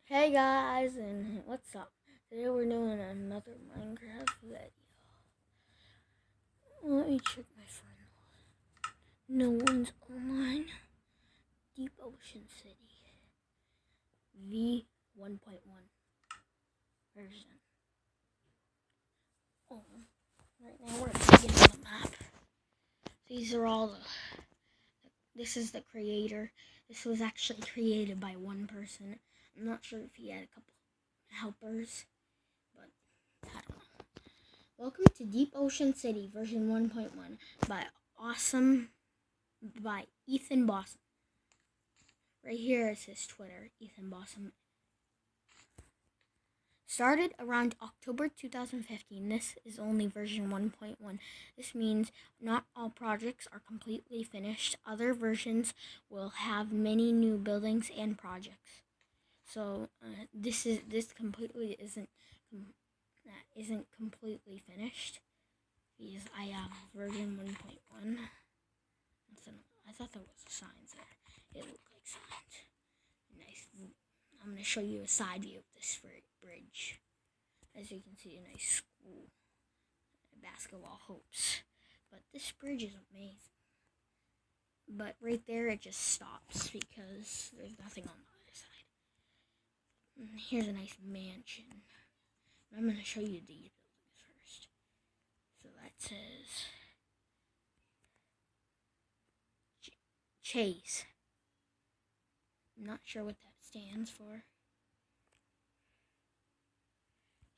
Hey guys, and what's up? Today we're doing another Minecraft video. Let me check my phone. No one's online. Deep Ocean City. v1.1 version. Oh, right now we're beginning the map. These are all this is the creator. This was actually created by one person. I'm not sure if he had a couple helpers, but I don't know. Welcome to Deep Ocean City version 1.1 by Ethan Bossum. Right here is his Twitter, Ethan Bossum. Started around October 2015. This is only version 1.1. This means not all projects are completely finished. Other versions will have many new buildings and projects. So this completely isn't completely finished because I have version 1.1. I thought there was signs there. It looked like signs. Nice. I'm going to show you a side view of this bridge. As you can see, a nice school, basketball hoops. But this bridge is amazing. But right there, it just stops because there's nothing on the other side. And here's a nice mansion. I'm going to show you these buildings first. So that says Chase. I'm not sure what that stands for.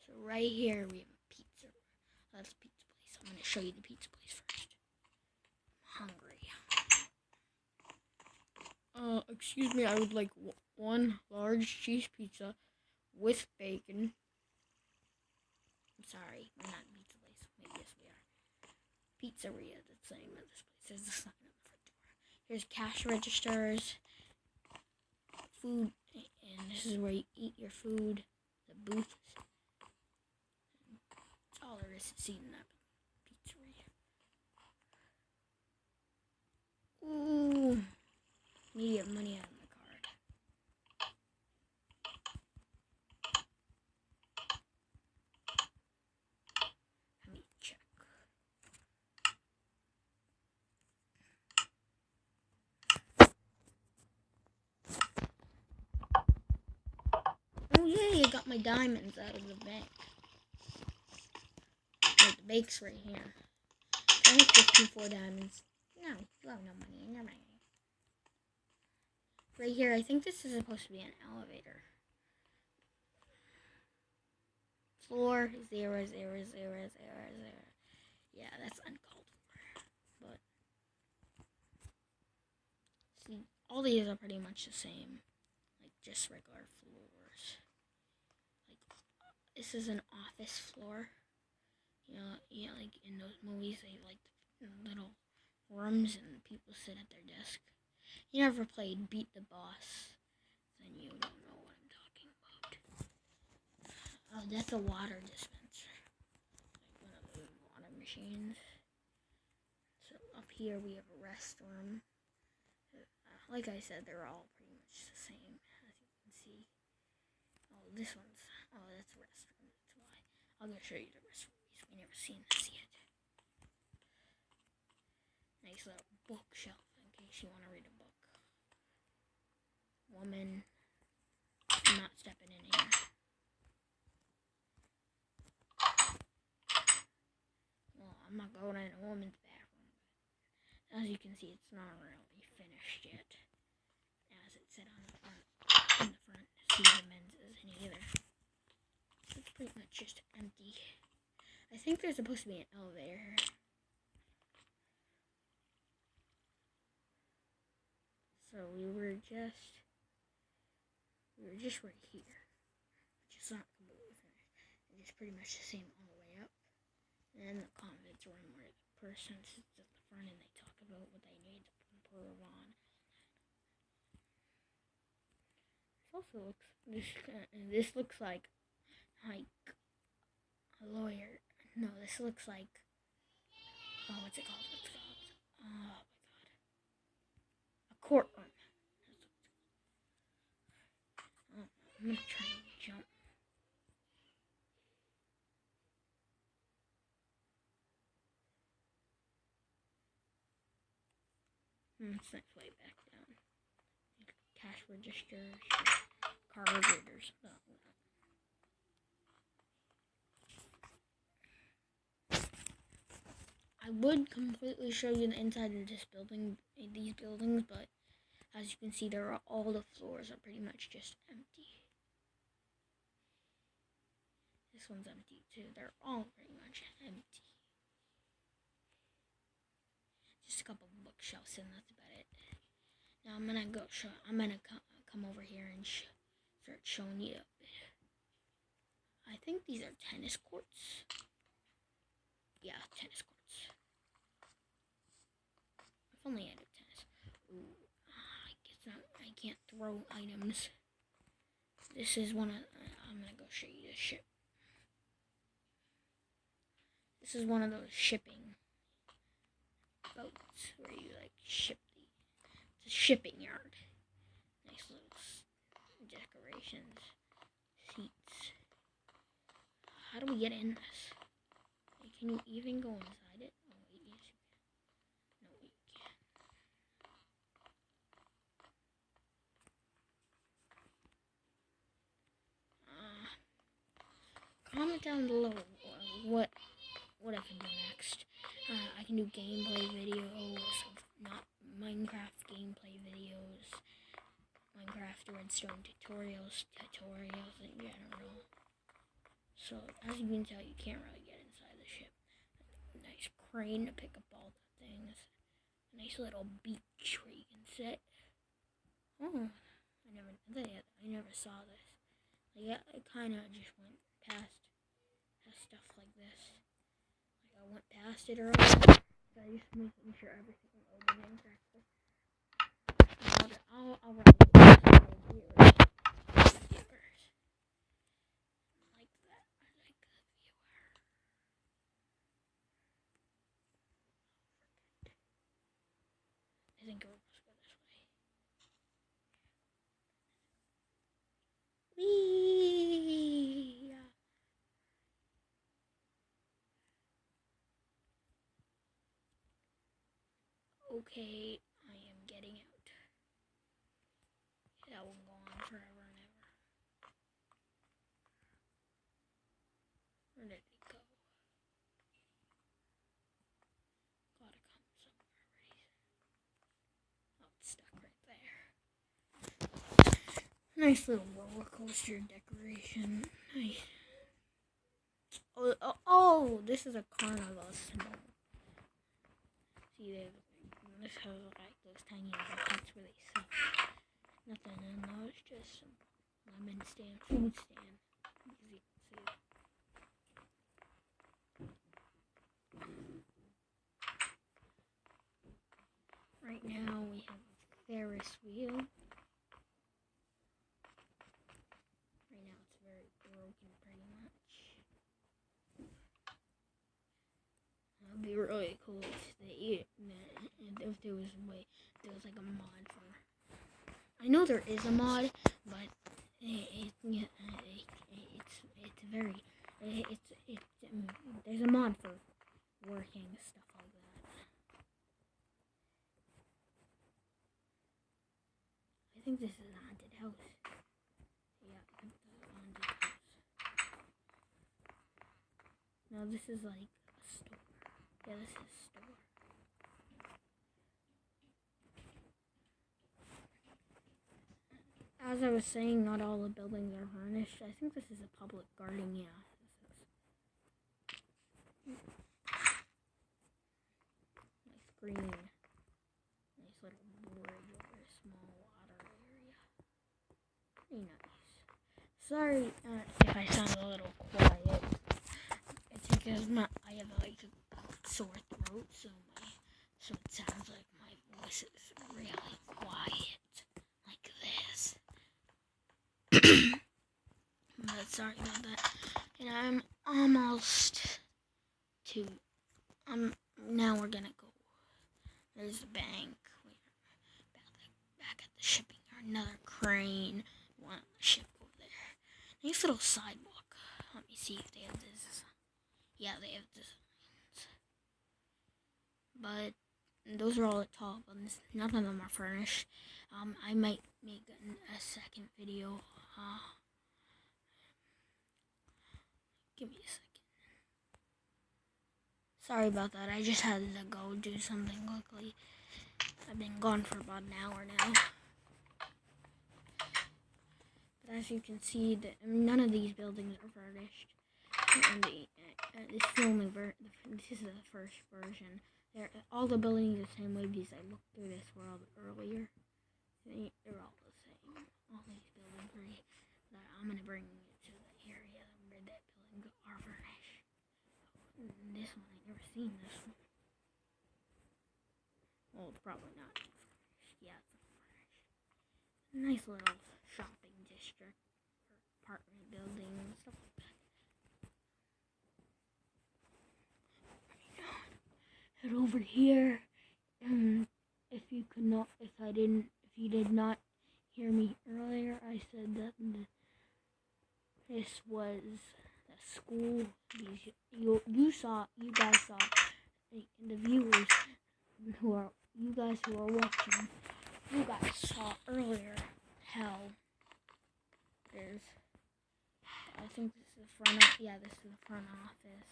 So right here we have a pizza. That's a pizza place. I'm going to show you the pizza place first. I'm hungry. Excuse me, I would like one large cheese pizza with bacon. I'm sorry, we're not a pizza place. Maybe yes we are. Pizzeria, that's the name of this place. There's a sign on the front door. Here's cash registers, food, and this is where you eat your food. The booths. That's all there is to see in that pizzeria. Ooh, need to get money out of my card. Let me check. Oh yay, I got my diamonds out of the bank. Wait, the bank's right here. Only 54 diamonds. No, you have no money. No money. Right here, I think this is supposed to be an elevator. Floor 0, 0, 0, 0, 0. Yeah, that's uncalled for. But see, all these are pretty much the same, like just regular floors. Like this is an office floor. You know, like in those movies, they like the little rooms and people sit at their desk. You never played Beat the Boss, then you don't know what I'm talking about. Oh, that's a water dispenser. Like one of those water machines. So up here we have a restroom. Like I said, they're all pretty much the same, as you can see. Oh, that's a restroom, that's why. I'm going to show you the restroom because we never seen this yet. Nice little bookshelf in case you want to read a book. Woman. I'm not stepping in here. Well, I'm not going in a woman's bathroom. But as you can see, it's not really finished yet. As it said on the front. In the front, see the men's isn't either. So it's pretty much just empty. I think there's supposed to be an elevator here. So we were just right here, which is not completely finished. It's just pretty much the same all the way up. And then the conference room where the person sits at the front and they talk about what they need to improve on. This also looks this looks like a lawyer. No, this looks like what's it called? Oh my god, a courtroom. I'm gonna try It's nice way back down. Cash registers, cargo graders. I would completely show you the inside of this building, these buildings, but as you can see, all the floors are pretty much just empty. This one's empty too. They're all pretty much empty. Just a couple of bookshelves, and that's about it. Now I'm gonna come over here and start showing you. I think these are tennis courts. Yeah, tennis courts. If only I did tennis. Ooh, I guess not. I can't throw items. This is one of. I'm gonna go show you the ship. This is one of those shipping boats where you like ship it's a shipping yard. Nice little decorations, seats. How do we get in this? Can you even go inside it? Oh wait, yes you can. No, you can't. Comment down below what I can do next. I can do gameplay videos, not Minecraft gameplay videos, Minecraft redstone tutorials in general. So, as you can tell, you can't really get inside the ship. A nice crane to pick up all the things. A nice little beach where you can sit. Oh, I never saw this. Like, I kind of just went past stuff like this. Like, I went past it earlier. So I just making sure everything is opening correctly. I'll run the viewers. Like that. I like the viewer. I think we're supposed to go this way. Whee! Okay, I am getting out. That won't go on forever and ever. Where did it go? Gotta come somewhere already. Oh, it's stuck right there. Nice little roller coaster decoration. Nice. Oh, this is a carnival symbol. See, this has like those tiny little huts where they sell. Nothing in those, just some lemon stand, food stand. As you can see. Right now we have a Ferris wheel. Right now it's very broken pretty much. It would be really cool if there was like a mod for. I know there is a mod, but there's a mod for working stuff like that. I think this is a haunted house. Yeah, I think this is a haunted house. No, this is like a store. Yeah, this is a store. As I was saying, not all the buildings are furnished. I think this is a public garden, yeah. This is nice green. Nice little bridge over a small water area. Pretty nice. Sorry if I sound a little quiet. It's because I have like a sore throat, so it sounds like my voice is really quiet, like this. But sorry about that. And I'm almost to. Now we're gonna go. There's the bank. Back at the shipping yard. Another crane. One on the ship over there. Nice little sidewalk. Let me see if they have this. Yeah, they have designs. But And those are all the tall ones. None of them are furnished. I might make a second video. Give me a second. Sorry about that. I just had to go do something quickly. I've been gone for about an hour now. But as you can see, none of these buildings are furnished. And this is the first version. All the buildings are the same way because I looked through this world earlier. They're all the same. All these buildings are. I'm gonna bring you to the area where that buildings are furnished. This one, I've never seen this one. Well, it's probably not furnished. Yeah, it's not furnished. Nice little shopping district or apartment building and stuff like that. Head over here. If you did not hear me earlier, I said that this was the school. You guys saw, the viewers you guys who are watching, you guys saw earlier how there's, I think this is the front, this is the front office,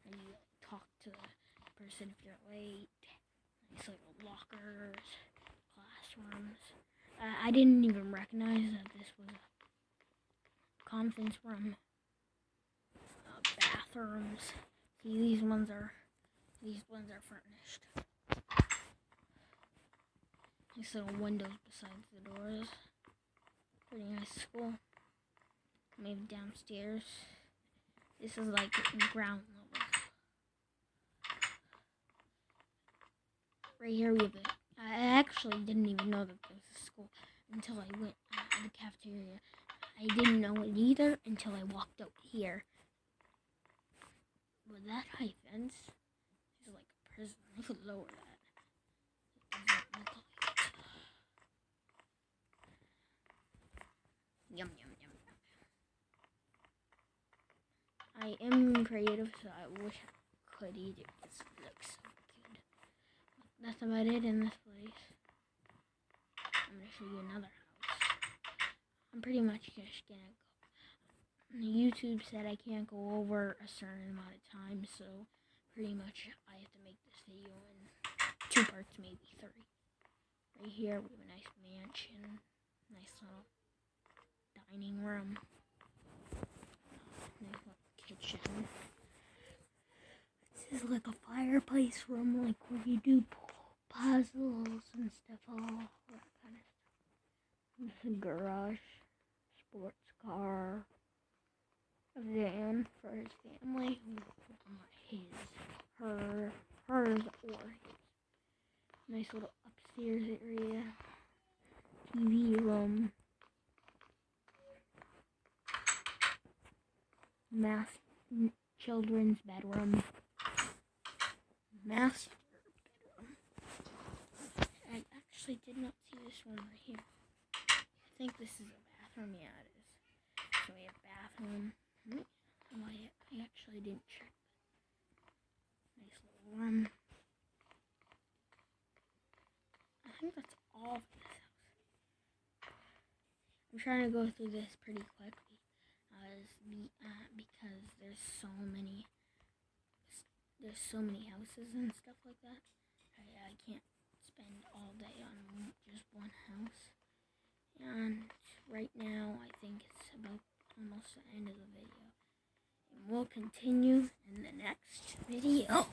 and you talk to the person if you're late. Nice little lockers, classrooms. I didn't even recognize that this was a conference room. Bathrooms. See, these ones are furnished. Nice little windows besides the doors. Pretty nice school. Maybe downstairs. This is like ground level. Right here we have I actually didn't even know that there was a school until I went to the cafeteria. I didn't know it either until I walked out here. With that high fence, it's like a prison. I could lower that. It doesn't look like it. Yum, yum, yum, yum. I am creative, so I wish I could eat it. It looks so good. That's about it in this place. I'm going to show you another house. I'm pretty much just going to go. YouTube said I can't go over a certain amount of time, so pretty much I have to make this video in 2 parts, maybe 3. Right here we have a nice mansion, nice little dining room, nice little kitchen. This is like a fireplace room, like where you do puzzles and stuff, all that kind of stuff. This is a garage, sports car. A van for his family, hers, or his. Nice little upstairs area, TV room, children's bedroom, master bedroom. I actually did not see this one right here. I think this is a bathroom. Yeah, it is. So we have bathroom. I actually didn't check. Nice little room. I think that's all for this house. I'm trying to go through this pretty quickly, because there's so many houses and stuff like that. I can't spend all day on just one house. And right now, I think it's about almost the end of the video. And we'll continue in the next video.